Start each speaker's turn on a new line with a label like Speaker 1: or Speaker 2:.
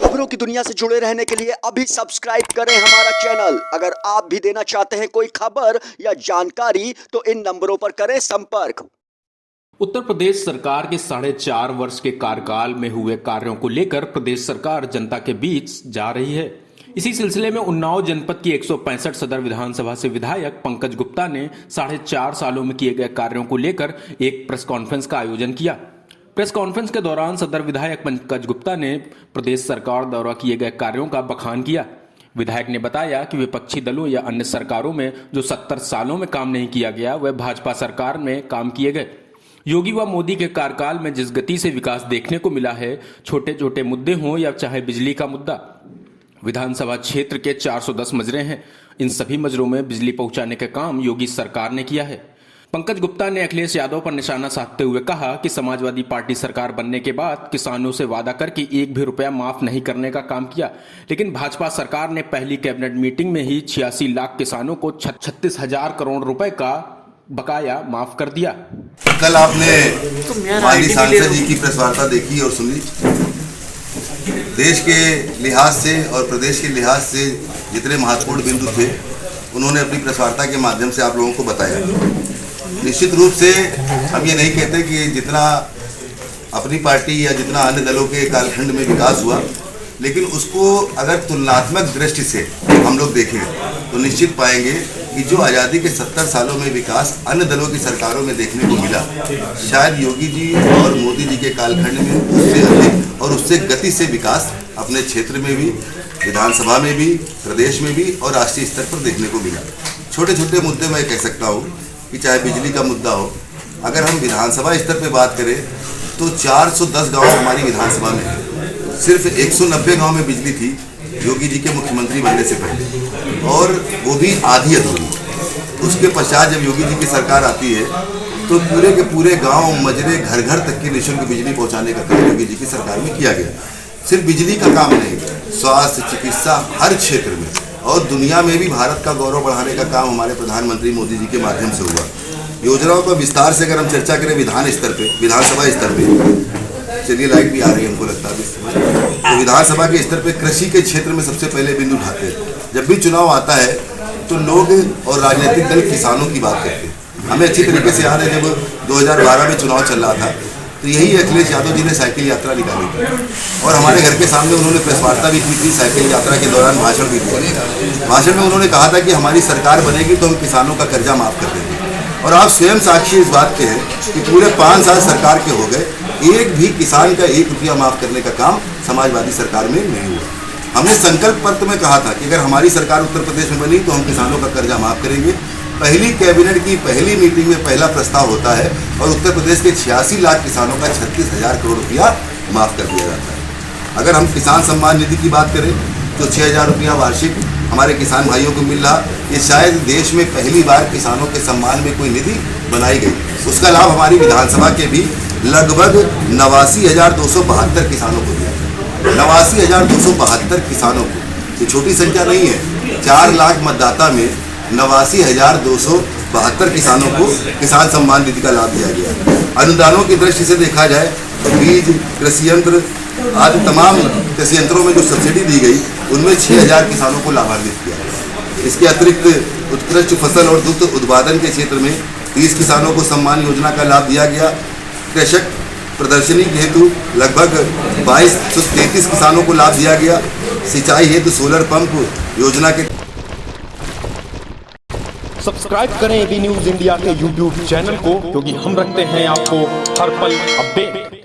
Speaker 1: खबरों की दुनिया से जुड़े रहने के लिए अभी सब्सक्राइब करें हमारा चैनल। अगर आप भी देना चाहते हैं कोई खबर या जानकारी तो इन नंबरों पर करें संपर्क।
Speaker 2: उत्तर प्रदेश सरकार के 4.5 वर्ष के कार्यकाल में हुए कार्यों को लेकर प्रदेश सरकार जनता के बीच जा रही है। इसी सिलसिले में उन्नाव जनपद की 165 सदर विधानसभा से विधायक पंकज गुप्ता ने 4.5 सालों में किए गए कार्यों को लेकर एक प्रेस कॉन्फ्रेंस का आयोजन किया। प्रेस कॉन्फ्रेंस के दौरान सदर विधायक पंकज गुप्ता ने प्रदेश सरकार द्वारा किए गए कार्यों का बखान किया। विधायक ने बताया कि विपक्षी दलों या अन्य सरकारों में जो 70 सालों में काम नहीं किया गया वह भाजपा सरकार में काम किए गए। योगी व मोदी के कार्यकाल में जिस गति से विकास देखने को मिला है, छोटे छोटे मुद्दे हों या चाहे बिजली का मुद्दा, विधानसभा क्षेत्र के 410 मजरे हैं, इन सभी मजरों में बिजली पहुंचाने का काम योगी सरकार ने किया है। पंकज गुप्ता ने अखिलेश यादव पर निशाना साधते हुए कहा कि समाजवादी पार्टी सरकार बनने के बाद किसानों से वादा करके एक भी रुपया माफ नहीं करने का काम किया, लेकिन भाजपा सरकार ने पहली कैबिनेट मीटिंग में ही 86 लाख किसानों को 36,000 करोड़ रुपए का बकाया माफ कर दिया।
Speaker 3: कल आपने माननीय सांसद जी की प्रेस वार्ता देखी और सुनी। देश के लिहाज से और प्रदेश के लिहाज से जितने महत्वपूर्ण बिंदु थे उन्होंने अपनी प्रेस वार्ता के माध्यम से आप लोगों को बताया। निश्चित रूप से हम ये नहीं कहते कि जितना अपनी पार्टी या जितना अन्य दलों के कालखंड में विकास हुआ, लेकिन उसको अगर तुलनात्मक दृष्टि से हम लोग देखें तो निश्चित पाएंगे कि जो आज़ादी के 70 सालों में विकास अन्य दलों की सरकारों में देखने को मिला, शायद योगी जी और मोदी जी के कालखंड में उससे अधिक और उससे गति से विकास अपने क्षेत्र में भी, विधानसभा में भी, प्रदेश में भी और राष्ट्रीय स्तर पर देखने को मिला। छोटे छोटे मुद्दे मैं कह सकता हूँ कि चाहे बिजली का मुद्दा हो, अगर हम विधानसभा स्तर पर बात करें तो 410 गाँव हमारी विधानसभा में है। सिर्फ 190 गाँव में बिजली थी योगी जी के मुख्यमंत्री बनने से पहले, और वो भी आधी अधूरी। उसके पश्चात जब योगी जी की सरकार आती है तो पूरे के पूरे गांव, मजरे, घर घर तक की निःशुल्क बिजली पहुंचाने का काम योगी जी की सरकार में किया गया। सिर्फ बिजली का काम नहीं, स्वास्थ्य, चिकित्सा, हर क्षेत्र में और दुनिया में भी भारत का गौरव बढ़ाने का काम हमारे प्रधानमंत्री मोदी जी के माध्यम से हुआ। योजनाओं का विस्तार से अगर हम चर्चा करें विधान स्तर पे, विधानसभा स्तर पे, चलिए लाइट भी आ रही है हमको लगता है, तो विधानसभा के स्तर पे कृषि के क्षेत्र में सबसे पहले बिंदु उठाते हैं। जब भी चुनाव आता है तो लोग और राजनीतिक दल किसानों की बात करते हैं। हमें अच्छी तरीके से याद है जब 2012 में चुनाव चल रहा था तो यही अखिलेश यादव जी ने साइकिल यात्रा निकाली थी और हमारे घर के सामने उन्होंने प्रेस वार्ता भी की थी। साइकिल यात्रा के दौरान भाषण भी दिया। भाषण में उन्होंने कहा था कि हमारी सरकार बनेगी तो हम किसानों का कर्जा माफ कर देंगे। और आप स्वयं साक्षी इस बात के हैं कि पूरे 5 साल सरकार के हो गए, एक भी किसान का 1 रुपया माफ करने का काम समाजवादी सरकार में नहीं हुआ। हमने संकल्प पत्र में कहा था कि अगर हमारी सरकार उत्तर प्रदेश में बनी तो हम किसानों का कर्जा माफ करेंगे। पहली कैबिनेट की पहली मीटिंग में पहला प्रस्ताव होता है और उत्तर प्रदेश के 86 लाख किसानों का 36,000 करोड़ रुपया माफ कर दिया जाता है। अगर हम किसान सम्मान निधि की बात करें तो 6,000 रुपया वार्षिक हमारे किसान भाइयों को मिल रहा। ये शायद देश में पहली बार किसानों के सम्मान में कोई निधि बनाई गई। उसका लाभ हमारी विधानसभा के भी लगभग 89,272 किसानों को दिया। 89,272 किसानों को, ये छोटी संख्या नहीं है। 4 लाख मतदाता में 89,272 किसानों को किसान सम्मान निधि का लाभ दिया गया। अनुदानों की दृष्टि से देखा जाए तो बीज, कृषि यंत्र आदि तमाम कृषि यंत्रों में जो सब्सिडी दी गई उनमें 6,000 किसानों को लाभान्वित किया। इसके अतिरिक्त उत्कृष्ट फसल और दुग्ध उत्पादन के क्षेत्र में 30 किसानों को सम्मान योजना का लाभ दिया गया। कृषक प्रदर्शनी हेतु लगभग 2233 किसानों को लाभ दिया गया। सिंचाई हेतु सोलर पंप योजना के।
Speaker 2: सब्सक्राइब करें एबी न्यूज इंडिया के यूट्यूब चैनल को, क्योंकि हम रखते हैं आपको हर पल अपडेट।